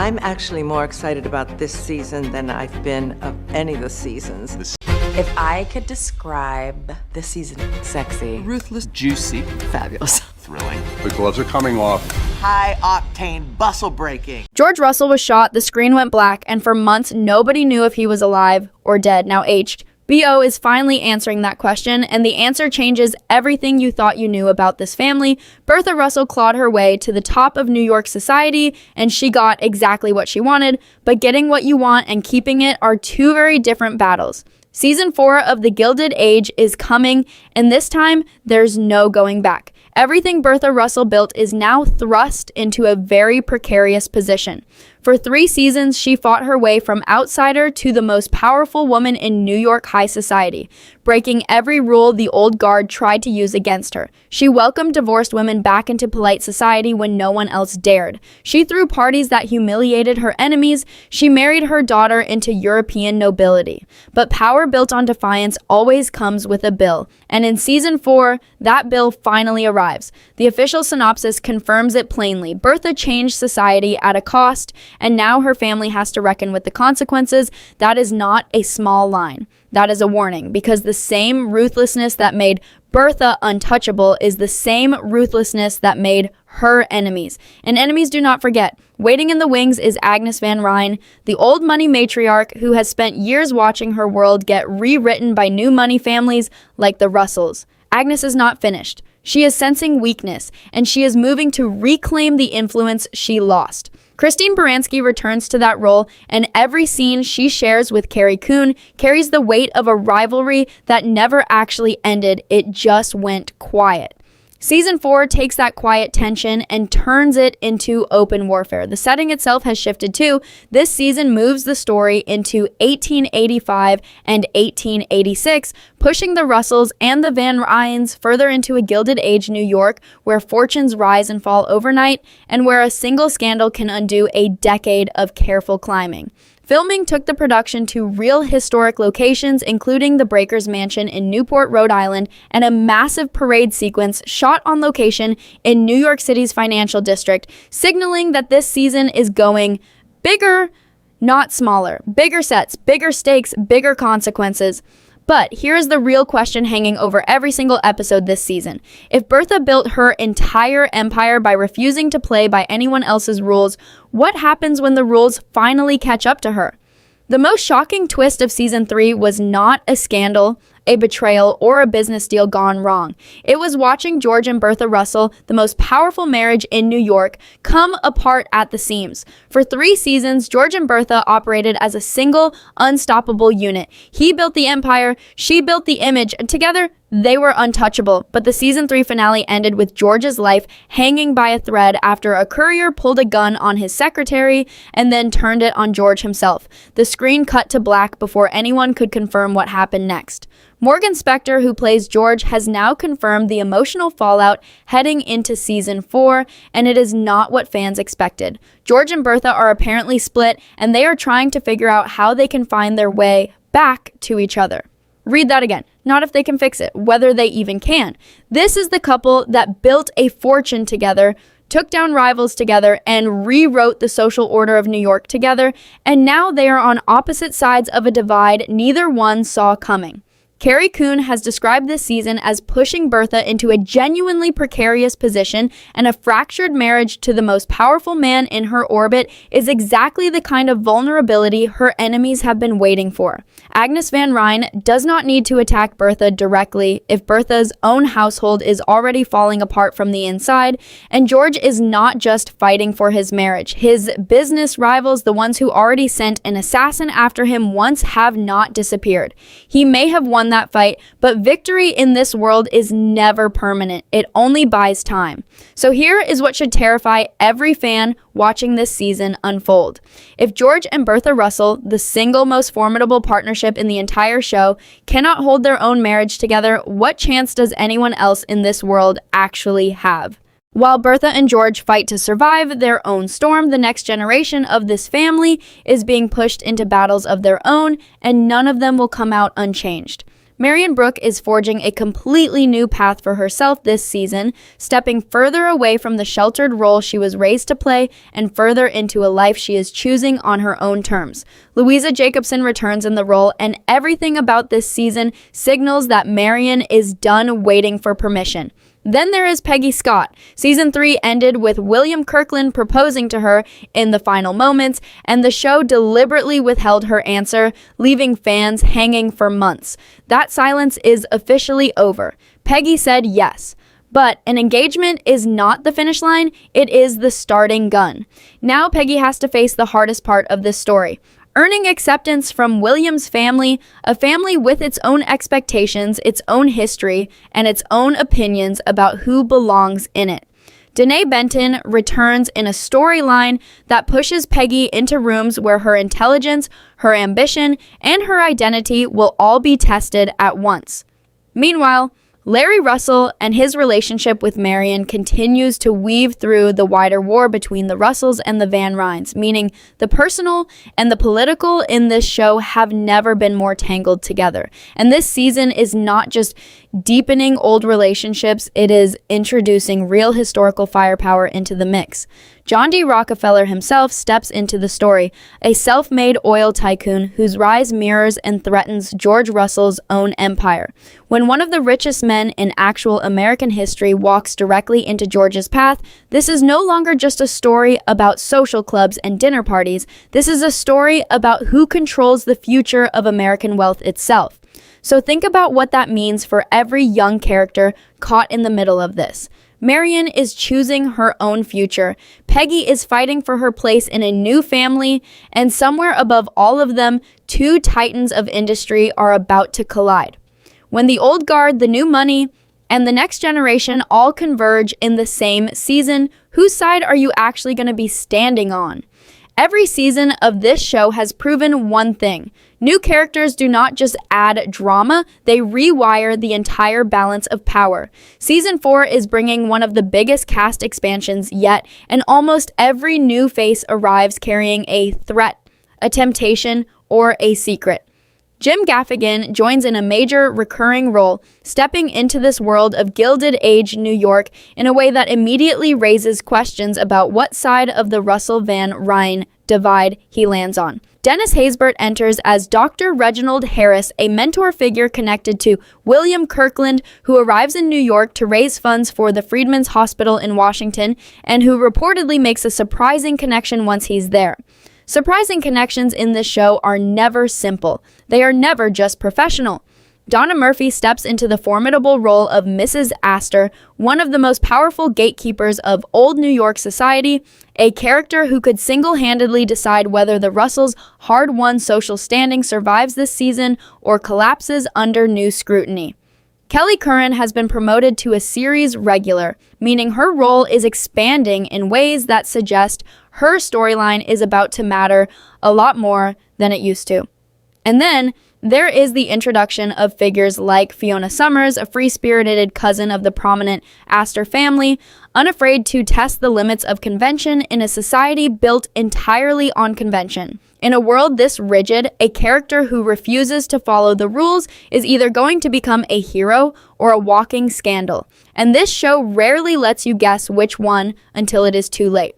I'm actually more excited about this season than I've been of any of the seasons. If I could describe this season, sexy, ruthless, juicy, fabulous, thrilling. The gloves are coming off. High-octane, bustle-breaking. George Russell was shot, the screen went black, and for months nobody knew if he was alive or dead. Now HBO is finally answering that question, and the answer changes everything you thought you knew about this family. Bertha Russell clawed her way to the top of New York society, and she got exactly what she wanted, but getting what you want and keeping it are two very different battles. Season 4 of The Gilded Age is coming, and this time, there's no going back. Everything Bertha Russell built is now thrust into a very precarious position. For 3 seasons, she fought her way from outsider to the most powerful woman in New York high society, breaking every rule the old guard tried to use against her. She welcomed divorced women back into polite society when no one else dared. She threw parties that humiliated her enemies. She married her daughter into European nobility. But power built on defiance always comes with a bill, and in season 4, that bill finally arrives. The official synopsis confirms it plainly. Bertha changed society at a cost, and now her family has to reckon with the consequences. That is not a small line. That is a warning, because the same ruthlessness that made Bertha untouchable is the same ruthlessness that made her enemies. And enemies do not forget. Waiting in the wings is Agnes van Rhijn, the old money matriarch who has spent years watching her world get rewritten by new money families like the Russells. Agnes is not finished. She is sensing weakness, and she is moving to reclaim the influence she lost. Christine Baranski returns to that role, and every scene she shares with Carrie Coon carries the weight of a rivalry that never actually ended. It just went quiet. Season 4 takes that quiet tension and turns it into open warfare. The setting itself has shifted too. This season moves the story into 1885 and 1886, pushing the Russells and the Van Rhynes further into a Gilded Age New York where fortunes rise and fall overnight and where a single scandal can undo a decade of careful climbing. Filming took the production to real historic locations, including the Breakers Mansion in Newport, Rhode Island, and a massive parade sequence shot on location in New York City's financial district, signaling that this season is going bigger, not smaller. Bigger sets, bigger stakes, bigger consequences. But here is the real question hanging over every single episode this season. If Bertha built her entire empire by refusing to play by anyone else's rules, what happens when the rules finally catch up to her? The most shocking twist of season 3 was not a scandal, a betrayal, or a business deal gone wrong. It was watching George and Bertha Russell, the most powerful marriage in New York, come apart at the seams. For 3 seasons, George and Bertha operated as a single, unstoppable unit. He built the empire, she built the image, and together, they were untouchable. But the season 3 finale ended with George's life hanging by a thread after a courier pulled a gun on his secretary and then turned it on George himself. The screen cut to black before anyone could confirm what happened next. Morgan Spector, who plays George, has now confirmed the emotional fallout heading into season 4, and it is not what fans expected. George and Bertha are apparently split, and they are trying to figure out how they can find their way back to each other. Read that again. Not if they can fix it, whether they even can. This is the couple that built a fortune together, took down rivals together, and rewrote the social order of New York together, and now they are on opposite sides of a divide neither one saw coming. Carrie Coon has described this season as pushing Bertha into a genuinely precarious position, and a fractured marriage to the most powerful man in her orbit is exactly the kind of vulnerability her enemies have been waiting for. Agnes van Rhijn does not need to attack Bertha directly if Bertha's own household is already falling apart from the inside, and George is not just fighting for his marriage. His business rivals, the ones who already sent an assassin after him once, have not disappeared. He may have won that fight, but victory in this world is never permanent. It only buys time. So here is what should terrify every fan watching this season unfold. If George and Bertha Russell, the single most formidable partnership in the entire show, cannot hold their own marriage together, what chance does anyone else in this world actually have? While Bertha and George fight to survive their own storm, the next generation of this family is being pushed into battles of their own, and none of them will come out unchanged. Marian Brook is forging a completely new path for herself this season, stepping further away from the sheltered role she was raised to play and further into a life she is choosing on her own terms. Louisa Jacobson returns in the role, and everything about this season signals that Marian is done waiting for permission. Then there is Peggy Scott. Season 3 ended with William Kirkland proposing to her in the final moments, and the show deliberately withheld her answer, leaving fans hanging for months. That silence is officially over. Peggy said yes. But an engagement is not the finish line, it is the starting gun. Now Peggy has to face the hardest part of this story. Earning acceptance from William's family, a family with its own expectations, its own history, and its own opinions about who belongs in it. Denée Benton returns in a storyline that pushes Peggy into rooms where her intelligence, her ambition, and her identity will all be tested at once. Meanwhile, Larry Russell and his relationship with Marian continues to weave through the wider war between the Russells and the Van Rhynes, meaning the personal and the political in this show have never been more tangled together. And this season is not just deepening old relationships, it is introducing real historical firepower into the mix. John D. Rockefeller himself steps into the story, a self-made oil tycoon whose rise mirrors and threatens George Russell's own empire. When one of the richest men in actual American history walks directly into George's path, this is no longer just a story about social clubs and dinner parties. This is a story about who controls the future of American wealth itself. So think about what that means for every young character caught in the middle of this. Marian is choosing her own future. Peggy is fighting for her place in a new family, and somewhere above all of them, two titans of industry are about to collide. When the old guard, the new money, and the next generation all converge in the same season, whose side are you actually going to be standing on? Every season of this show has proven one thing. New characters do not just add drama, they rewire the entire balance of power. Season 4 is bringing one of the biggest cast expansions yet, and almost every new face arrives carrying a threat, a temptation, or a secret. Jim Gaffigan joins in a major recurring role, stepping into this world of Gilded Age New York in a way that immediately raises questions about what side of the Russell Van Rhijn divide he lands on. Dennis Haysbert enters as Dr. Reginald Harris, a mentor figure connected to William Kirkland, who arrives in New York to raise funds for the Freedmen's Hospital in Washington, and who reportedly makes a surprising connection once he's there. Surprising connections in this show are never simple. They are never just professional. Donna Murphy steps into the formidable role of Mrs. Astor, one of the most powerful gatekeepers of old New York society, a character who could single-handedly decide whether the Russells' hard-won social standing survives this season or collapses under new scrutiny. Kelly Curran has been promoted to a series regular, meaning her role is expanding in ways that suggest her storyline is about to matter a lot more than it used to. And then there is the introduction of figures like Fiona Summers, a free-spirited cousin of the prominent Astor family, unafraid to test the limits of convention in a society built entirely on convention. In a world this rigid, a character who refuses to follow the rules is either going to become a hero or a walking scandal. And this show rarely lets you guess which one until it is too late.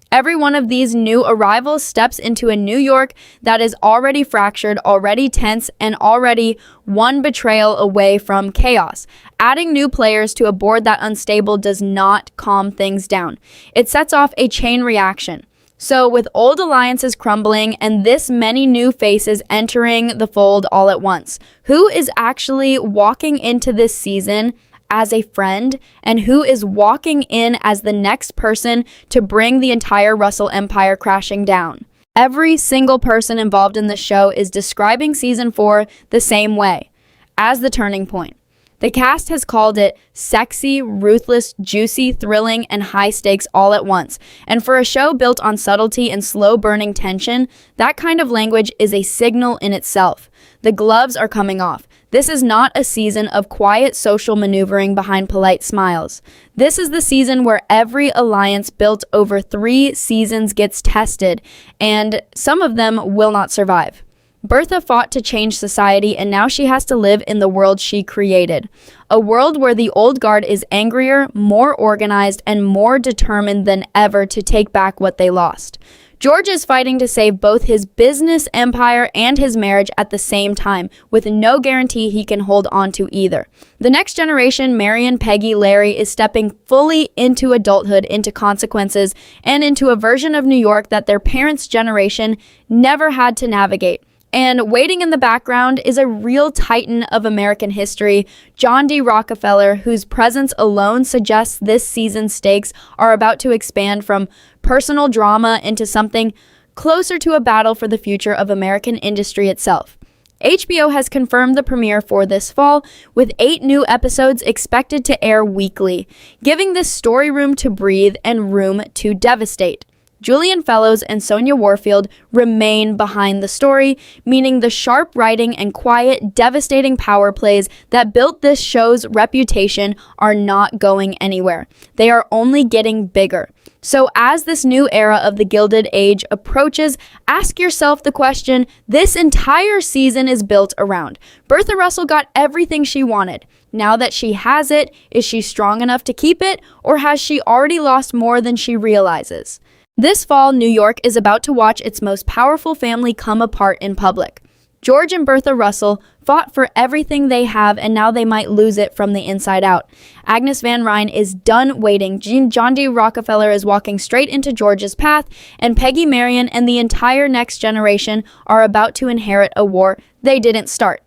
Every one of these new arrivals steps into a New York that is already fractured, already tense, and already one betrayal away from chaos. Adding new players to a board that unstable does not calm things down. It sets off a chain reaction. So with old alliances crumbling and this many new faces entering the fold all at once, who is actually walking into this season as a friend, and who is walking in as the next person to bring the entire Russell empire crashing down? Every single person involved in the show is describing season 4 the same way, as the turning point. The cast has called it sexy, ruthless, juicy, thrilling, and high stakes all at once. And for a show built on subtlety and slow-burning tension, that kind of language is a signal in itself. The gloves are coming off. This is not a season of quiet social maneuvering behind polite smiles. This is the season where every alliance built over 3 seasons gets tested, and some of them will not survive. Bertha fought to change society, and now she has to live in the world she created. A world where the old guard is angrier, more organized, and more determined than ever to take back what they lost. George is fighting to save both his business empire and his marriage at the same time, with no guarantee he can hold on to either. The next generation, Marian, Peggy, Larry, is stepping fully into adulthood, into consequences, and into a version of New York that their parents' generation never had to navigate. And waiting in the background is a real titan of American history, John D. Rockefeller, whose presence alone suggests this season's stakes are about to expand from personal drama into something closer to a battle for the future of American industry itself. HBO has confirmed the premiere for this fall, with 8 new episodes expected to air weekly, giving this story room to breathe and room to devastate. Julian Fellowes and Sonia Warfield remain behind the story, meaning the sharp writing and quiet, devastating power plays that built this show's reputation are not going anywhere. They are only getting bigger. So as this new era of the Gilded Age approaches, ask yourself the question this entire season is built around. Bertha Russell got everything she wanted. Now that she has it, is she strong enough to keep it, or has she already lost more than she realizes? This fall, New York is about to watch its most powerful family come apart in public. George and Bertha Russell fought for everything they have, and now they might lose it from the inside out. Agnes van Rhijn is done waiting. John D. Rockefeller is walking straight into George's path, and Peggy, Marian, and the entire next generation are about to inherit a war they didn't start.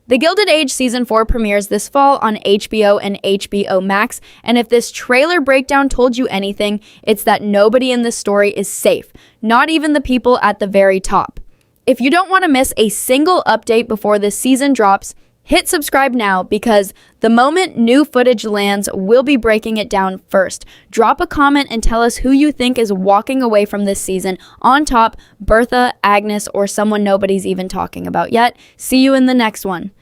The Gilded Age Season 4 premieres this fall on HBO and HBO Max, and if this trailer breakdown told you anything, it's that nobody in this story is safe, not even the people at the very top. If you don't want to miss a single update before this season drops, hit subscribe now, because the moment new footage lands, we'll be breaking it down first. Drop a comment and tell us who you think is walking away from this season on top, Bertha, Agnes, or someone nobody's even talking about yet. See you in the next one.